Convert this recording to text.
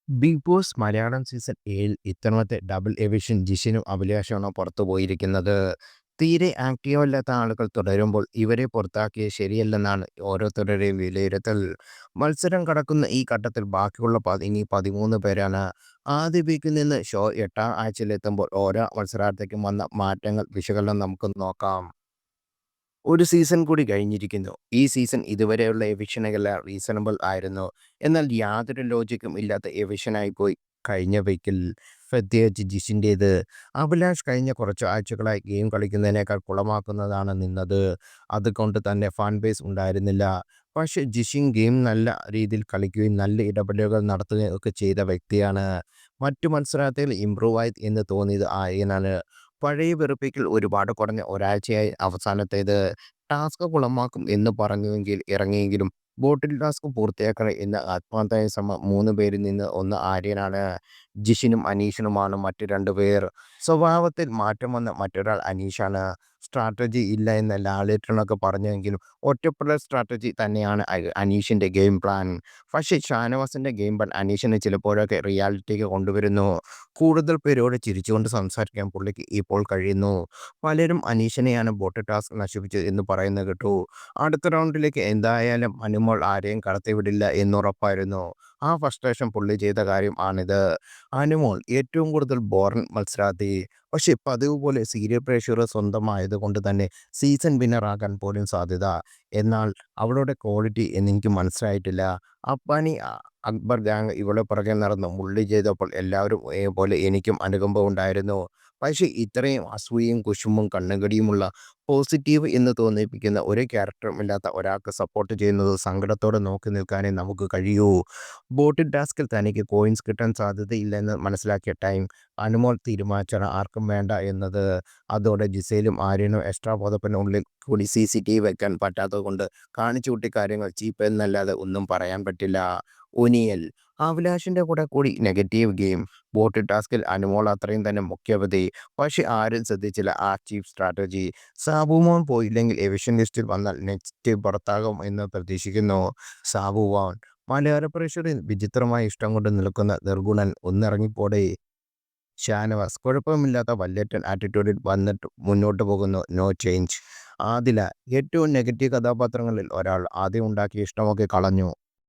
Big boss Malayalam season 7 ഇത്തവണത്തെ double eviction ജിഷിനും അഭിലാഷാണ് പുറത്തു പോയിരിക്കുന്നത്. തീരെ ആക്റ്റീവല്ലാത്ത ആളുകൾ തുടരുമ്പോൾ ഇവരെ പുറത്താക്കിയത് ശരിയല്ലെന്നാണ് ഓരോരുത്തരുടെയും വിലയിരുത്തൽ. മത്സരം കടക്കുന്ന ഈ ഘട്ടത്തിൽ ബാക്കിയുള്ള ഇനി 13 പേരാണ്. ആദ്യ വീക്കിൽ നിന്ന് ഷോ 8ാം ആഴ്ചയിലെത്തുമ്പോൾ ഓരോ മത്സരാർത്ഥിക്കും വന്ന മാറ്റങ്ങൾ വിശകലനം നമുക്ക് നോക്കാം. ഒരു സീസൺ കൂടി കഴിഞ്ഞിരിക്കുന്നു. ഈ സീസൺ ഇതുവരെയുള്ള എവിക്ഷനുകളെല്ലാം റീസണബിൾ ആയിരുന്നു. എന്നാൽ യാതൊരു ലോജിക്കും ഇല്ലാത്ത എവിക്ഷനായിപ്പോയി കഴിഞ്ഞ വീക്കിൽ. പ്രത്യേകിച്ച് ജിഷിൻ്റേത്. അഭിലാഷ് കഴിഞ്ഞ കുറച്ച് ആഴ്ചകളായി ഗെയിം കളിക്കുന്നതിനേക്കാൾ കുളമാക്കുന്നതാണ് നിന്നത്. അതുകൊണ്ട് തന്നെ ഫാൻ ബേസ് ഉണ്ടായിരുന്നില്ല. പക്ഷേ ജിഷിൻ ഗെയിം നല്ല രീതിയിൽ കളിക്കുകയും നല്ല ഇടപെടലുകൾ നടത്തുകയും ഒക്കെ ചെയ്ത വ്യക്തിയാണ്. മറ്റു മത്സരാർത്ഥികൾ ഇമ്പ്രൂവ് ആയി എന്ന് തോന്നിയത് ആര്യനാണ്. പഴയ വെറുപ്പിക്കൽ ഒരുപാട് കുറഞ്ഞ ഒരാഴ്ചയായി അവസാനത്തേത്. ടാസ്ക് കുളമാക്കും എന്ന് ഇറങ്ങിയെങ്കിലും ബോട്ടിൽ ടാസ്ക് പൂർത്തിയാക്കണം എന്ന ആത്മാർത്ഥമായ ശ്രമം 3 പേരിൽ നിന്ന് ഒന്ന് ആര്യനാണ്. ജിഷിനും അനീഷിനുമാണ് മറ്റ് 2 പേർ. സ്വഭാവത്തിൽ മാറ്റം വന്ന മറ്റൊരാൾ അനീഷാണ്. സ്ട്രാറ്റജി ഇല്ല എന്ന് ലാലേട്ടനൊക്കെ പറഞ്ഞെങ്കിലും ഒറ്റപ്പെടൽ സ്ട്രാറ്റജി തന്നെയാണ് അനീഷിൻ്റെ ഗെയിം പ്ലാൻ. പക്ഷേ ഷാനവാസിൻ്റെ ഗെയിം പ്ലാൻ അനീഷിനെ ചിലപ്പോഴൊക്കെ റിയാലിറ്റിക്ക് കൊണ്ടുവരുന്നു. കൂടുതൽ പേരോട് ചിരിച്ചുകൊണ്ട് സംസാരിക്കാൻ പുള്ളിക്ക് ഇപ്പോൾ കഴിയുന്നു. പലരും അനീഷിനെയാണ് ബോട്ട് ടാസ്ക് നശിപ്പിച്ചത് എന്ന് പറയുന്നത് കേട്ടു. അടുത്ത റൗണ്ടിലേക്ക് എന്തായാലും അനുമോൾ ആരെയും കടത്തിവിടില്ല എന്നുറപ്പായിരുന്നു. ആ ഫ്രസ്ട്രേഷൻ പുള്ളി ചെയ്ത കാര്യം ആണിത്. അനുമോൾ ഏറ്റവും കൂടുതൽ ബോറിംഗ് മത്സരാർത്ഥി. പക്ഷേ പതിവ് പോലെ സീരിയൽ പ്രേക്ഷകർ സ്വന്തമായതുകൊണ്ട് തന്നെ സീസൺ വിന്നറാകാൻ പോലും സാധ്യത. എന്നാൽ അവളുടെ ക്വാളിറ്റി എന്നെനിക്ക് മനസ്സിലായിട്ടില്ല. അപ്പാനി അക്ബർ ഗാങ് ഇവളെ പുറകെ നടന്ന് മുള്ളി ചെയ്തപ്പോൾ എല്ലാവരും പോലെ എനിക്കും അനുകമ്പ ഉണ്ടായിരുന്നു. പക്ഷേ ഇത്രയും അസൂയയും കുശുമ്പും കണ്ണുകടിയുമുള്ള പോസിറ്റീവ് എന്ന് തോന്നിപ്പിക്കുന്ന ഒരു ക്യാരക്ടറും ഇല്ലാത്ത ഒരാൾക്ക് സപ്പോർട്ട് ചെയ്യുന്നത് സങ്കടത്തോടെ നോക്കി നിൽക്കാനേ നമുക്ക് കഴിയൂ. ബോട്ടിൽ ടാസ്കിൽ തനിക്ക് കോയിൻസ് കിട്ടാൻ സാധ്യതയില്ലെന്ന് മനസ്സിലാക്കിയ ടൈം അനുമോൾ തീരുമാനിച്ചാണ് ആർക്കും വേണ്ട എന്നത്. അതോടെ ജിസയിലും ആര്യനും എക്സ്ട്രാ പുതപ്പിനുള്ളിൽ കൂടി CCTV വെക്കാൻ പറ്റാത്തതുകൊണ്ട് കാണിച്ചു കൂട്ടി കാര്യങ്ങൾ ചീപ്പ് എന്നല്ലാതെ ഒന്നും പറയാൻ പറ്റില്ല. ഒനിയൽ അഭിലാഷിൻ്റെ കൂടി നെഗറ്റീവ് ഗെയിം. ബോട്ട് ടാസ്കിൽ അനുമോൾ അത്രയും തന്നെ മുഖ്യപതി. പക്ഷെ ആരും ശ്രദ്ധിച്ചില്ല ആ ചീഫ് സ്ട്രാറ്റജി. സാബുമോൻ പോയില്ലെങ്കിൽ എവിഷൻ ലിസ്റ്റിൽ വന്നാൽ നെക്സ്റ്റ് പുറത്താകും എന്ന് പ്രതീക്ഷിക്കുന്നു. സാബുമോൻ മലയാള പ്രേക്ഷകരിൽ വിചിത്രമായ ഇഷ്ടം കൊണ്ട് നിൽക്കുന്ന നിർഗുണൻ ഒന്നിറങ്ങിപ്പോടെ. ഷാനവാസ് കുഴപ്പമില്ലാത്ത വല്യേട്ടൻ ആറ്റിറ്റ്യൂഡിൽ വന്നിട്ട് മുന്നോട്ട് പോകുന്നു. No change. ആദില ഏറ്റവും നെഗറ്റീവ് കഥാപാത്രങ്ങളിൽ ഒരാൾ ആദ്യം ഉണ്ടാക്കിയ ഇഷ്ടമൊക്കെ കളഞ്ഞു.